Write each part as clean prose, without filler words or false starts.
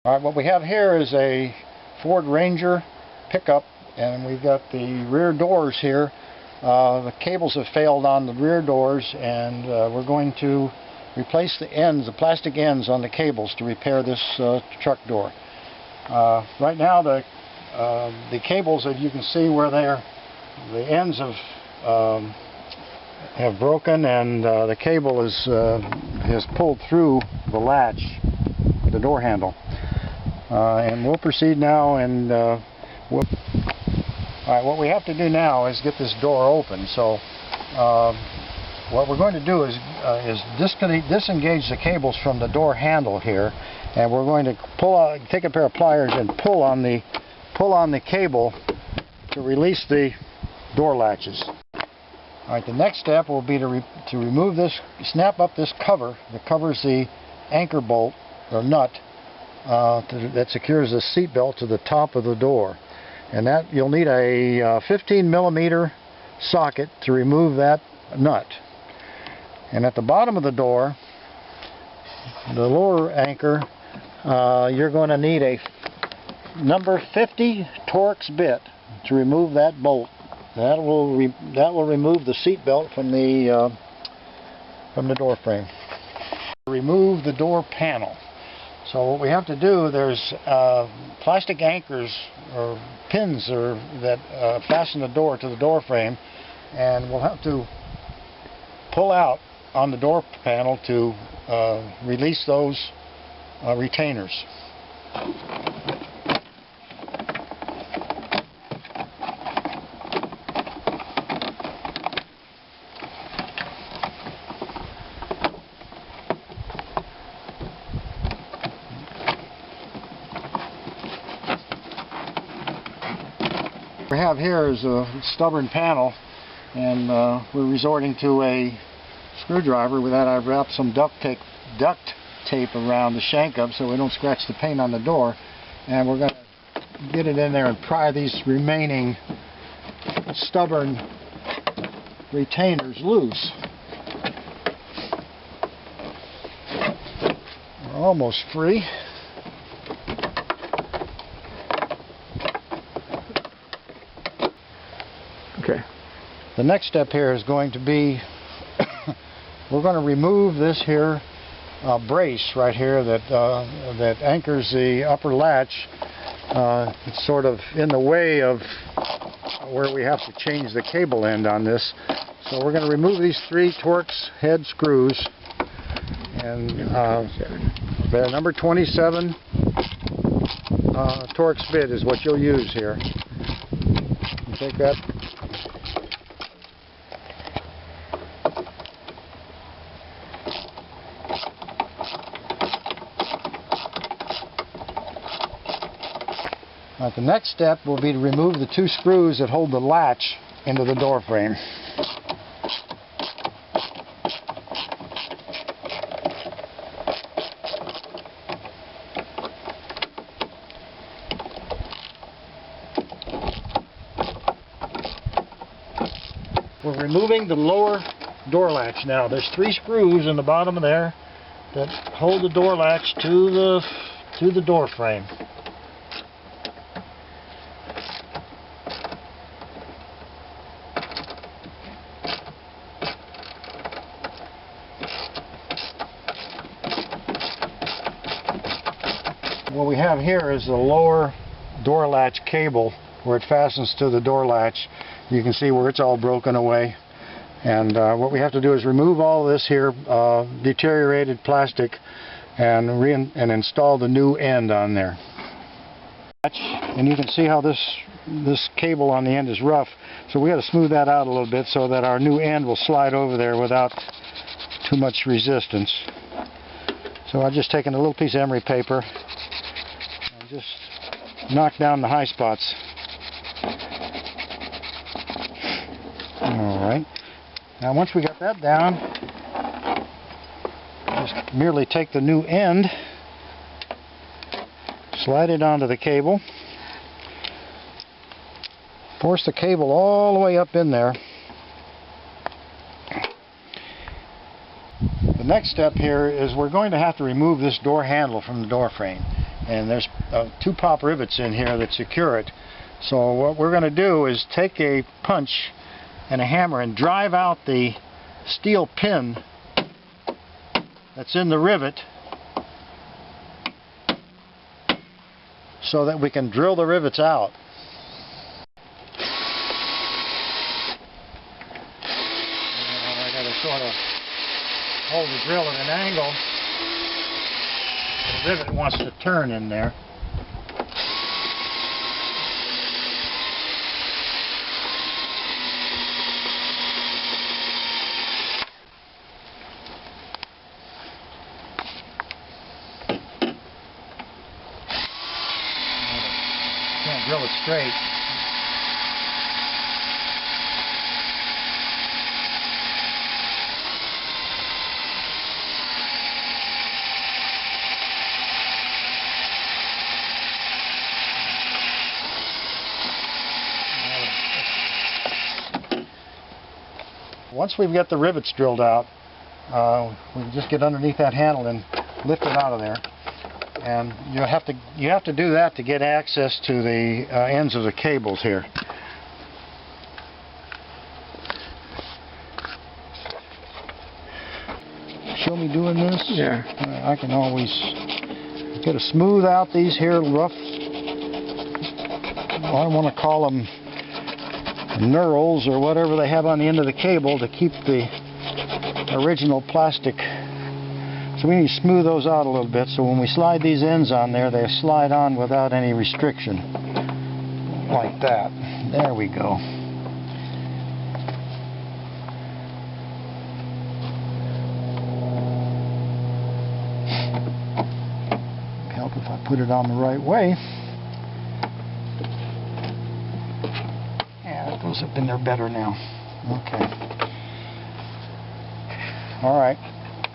Alright, what we have here is a Ford Ranger pickup, and we've got the rear doors here. The cables have failed on the rear doors, and we're going to replace the ends, the plastic ends on the cables to repair this truck door. Right now the cables, as you can see where the ends have broken, and the cable has pulled through the latch, the door handle. And we'll proceed now, and alright, what we have to do now is get this door open. So what we're going to do is disengage the cables from the door handle here, and we're going to take a pair of pliers and pull on the cable to release the door latches. Alright, the next step will be to remove this, snap up this cover that covers the anchor bolt or nut that secures the seat belt to the top of the door, and that you'll need a 15 millimeter socket to remove that nut. And at the bottom of the door, the lower anchor, you're going to need a number 50 Torx bit to remove that bolt. That will remove the seat belt from the door frame. Remove the door panel. So what we have to do, there's plastic anchors or pins that fasten the door to the door frame, and we'll have to pull out on the door panel to release those retainers. What we have here is a stubborn panel, and we're resorting to a screwdriver. With that, I've wrapped some duct tape around the shank up so we don't scratch the paint on the door, and we're going to get it in there and pry these remaining stubborn retainers loose. We're almost free. Okay. The next step here is going to be we're going to remove this here brace right here that anchors the upper latch. It's sort of in the way of where we have to change the cable end on this. So we're going to remove these 3 Torx head screws, and the number 27 Torx bit is what you'll use here. You take that. The next step will be to remove the 2 screws that hold the latch into the door frame. We're removing the lower door latch now. There's 3 screws in the bottom of there that hold the door latch to the door frame. What we have here is the lower door latch cable where it fastens to the door latch. You can see where it's all broken away, and what we have to do is remove all this here deteriorated plastic and install the new end on there. And you can see how this cable on the end is rough, so we got to smooth that out a little bit so that our new end will slide over there without too much resistance. So I've just taken a little piece of emery paper and just knock down the high spots. Alright, now once we got that down, just merely take the new end, slide it onto the cable, force the cable all the way up in there. The next step here is we're going to have to remove this door handle from the door frame. and there's 2 pop rivets in here that secure it. So what we're going to do is take a punch and a hammer and drive out the steel pin that's in the rivet so that we can drill the rivets out. And I got to sort of hold the drill at an angle. The rivet wants to turn in there. Can't drill it straight. Once we've got the rivets drilled out, we just get underneath that handle and lift it out of there. And you have to do that to get access to the ends of the cables here. Show me doing this? Yeah. I can always get to smooth out these here rough, I don't want to call them knurls or whatever they have on the end of the cable to keep the original plastic. So we need to smooth those out a little bit so when we slide these ends on there, they slide on without any restriction. Like that. There we go. Help if I put it on the right way. Yeah, it goes up in there better now. Okay. All right.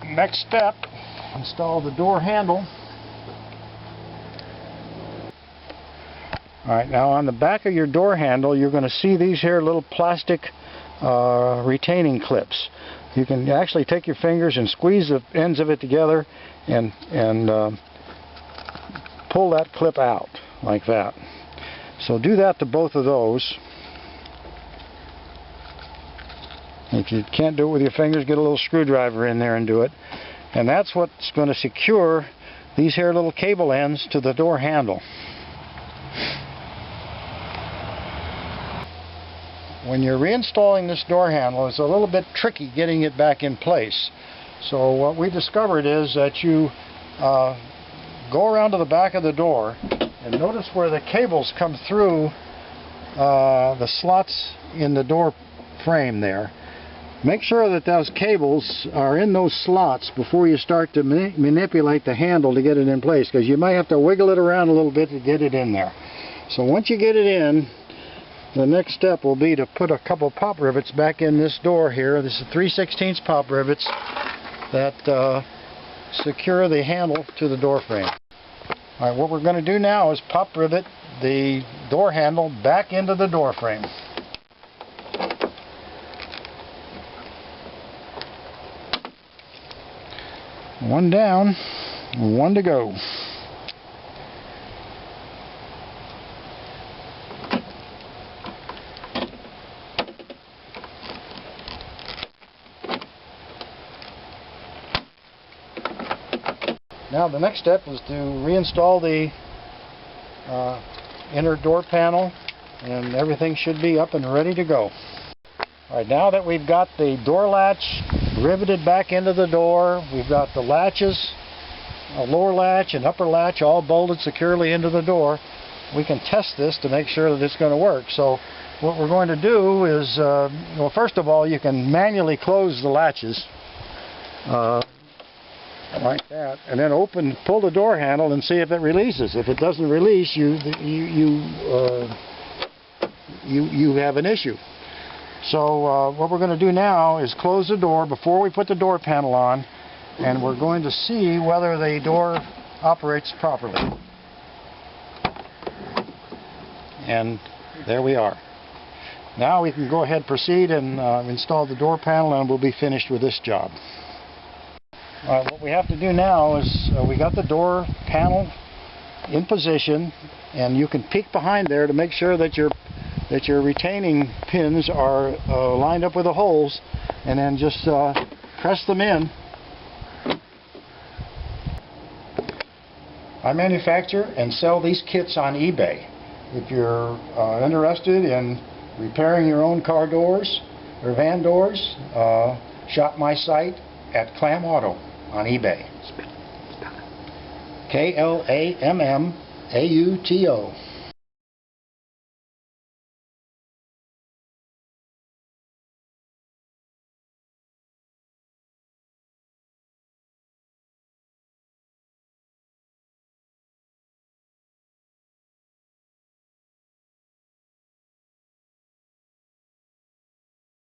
Next step, install the door handle. Alright, now on the back of your door handle you're going to see these here little plastic retaining clips. You can actually take your fingers and squeeze the ends of it together and pull that clip out like that. So do that to both of those. If you can't do it with your fingers, get a little screwdriver in there and do it. And that's what's going to secure these here little cable ends to the door handle. When you're reinstalling this door handle, it's a little bit tricky getting it back in place. So what we discovered is that you go around to the back of the door and notice where the cables come through the slots in the door frame there. Make sure that those cables are in those slots before you start to manipulate the handle to get it in place, because you might have to wiggle it around a little bit to get it in there. So once you get it in, the next step will be to put a couple pop rivets back in this door here. This is 3/16 pop rivets that secure the handle to the door frame. Alright, what we're going to do now is pop rivet the door handle back into the door frame. One down, one to go. Now the next step is to reinstall the inner door panel, and everything should be up and ready to go. Alright, now that we've got the door latch riveted back into the door, we've got the latches, a lower latch and upper latch all bolted securely into the door, we can test this to make sure that it's going to work. So what we're going to do is, well, first of all, you can manually close the latches like that, and then pull the door handle and see if it releases. If it doesn't release, you have an issue. So what we're going to do now is close the door before we put the door panel on, and we're going to see whether the door operates properly. And there we are. Now we can go ahead and proceed and install the door panel, and we'll be finished with this job. What we have to do now is we got the door panel in position, and you can peek behind there to make sure that your retaining pins are lined up with the holes, and then just press them in. I manufacture and sell these kits on eBay. If you're interested in repairing your own car doors or van doors, shop my site at Clam Auto on eBay. KLAMMAUTO.